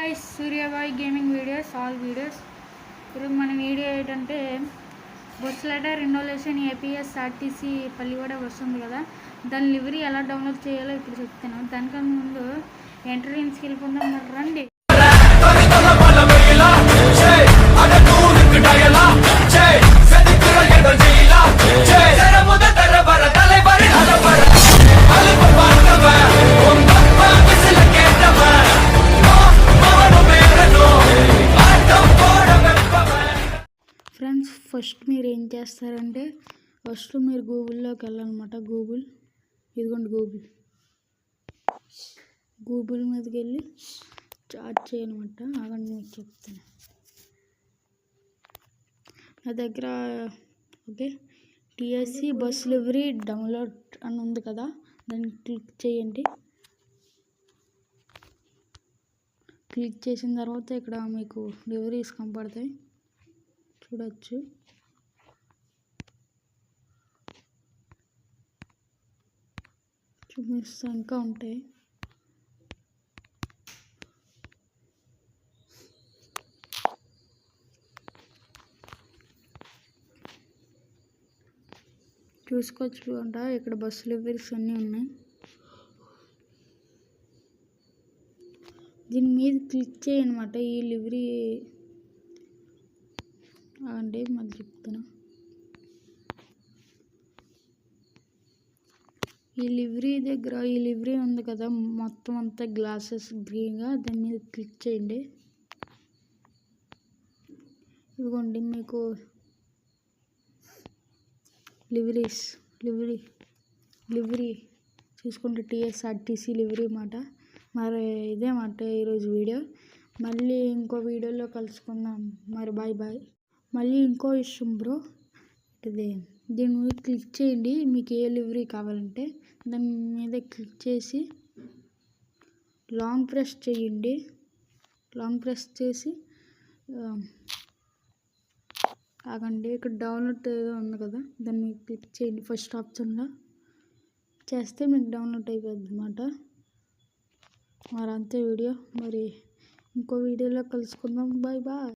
guys, Suryabai Gaming Videos, all videos. ఇప్పుడు మన video ఏంటంటే బస్ లెటర్ ఇన్వోలేషన్ ఏపీఎస్ ఆర్టీసీ పల్లివాడ వస్తుంది కదా, దాని లివరీ ఎలా డౌన్లోడ్ చేయాలో ఇప్పుడు చెప్తాను. దానికన్నా ముందు ఎంట్రీన్స్కి వెళ్ళిపోదాం, మరి రండి. ఫ్రెండ్స్, ఫస్ట్ మీరు ఏం చేస్తారంటే ఫస్ట్ మీరు గూగుల్లోకి వెళ్ళాలన్నమాట. ఇదిగోండి గూగుల్ మీదకి వెళ్ళి చార్జ్ చేయనమాట. అవన్నీ మీకు చెప్తాను. నా దగ్గర okay TSC bus livery download అని ఉంది కదా, దాన్ని క్లిక్ చేయండి. క్లిక్ చేసిన తర్వాత ఇక్కడ మీకు లివరీస్ కనపడతాయి, చూడొచ్చు. చూపిస్తా, ఇంకా ఉంటాయి. చూసుకోవచ్చు అంట, ఇక్కడ బస్సు లివరీస్ అన్నీ ఉన్నాయి. దీని మీద క్లిక్ చేయనమాట. ఈ లివరీ అంటే మళ్ళీ చెప్తాను. ఈ లివరీ ఉంది కదా, మొత్తం అంతా గ్లాసెస్ గ్రీన్గా, దాని మీద క్లిక్ చేయండి. ఇదిగోండి మీకు లివరీ చూసుకుంటే టీఎస్ఆర్టీసీ లివరీ మాట. మరి ఇదే మాట ఈరోజు వీడియో. మళ్ళీ ఇంకో వీడియోలో కలుసుకుందాం. మరి బాయ్. మళ్ళీ ఇంకో విషయం బ్రో, దీని మీద క్లిక్ చేయండి. మీకు ఏ లివరీ కావాలంటే దాని మీద క్లిక్ చేసి లాంగ్ ప్రెస్ చేయండి. లాంగ్ ప్రెస్ చేసి ఆగండి, ఇక్కడ డౌన్లోడ్ ఏదో ఉంది కదా, దాన్ని మీకు క్లిక్ చేయండి. ఫస్ట్ ఆప్షన్లో చేస్తే మీకు డౌన్లోడ్ అయిపోద్ది అన్నమాట. మరి అంతే వీడియో. మరి ఇంకో వీడియోలో కలుసుకుందాం. బాయ్.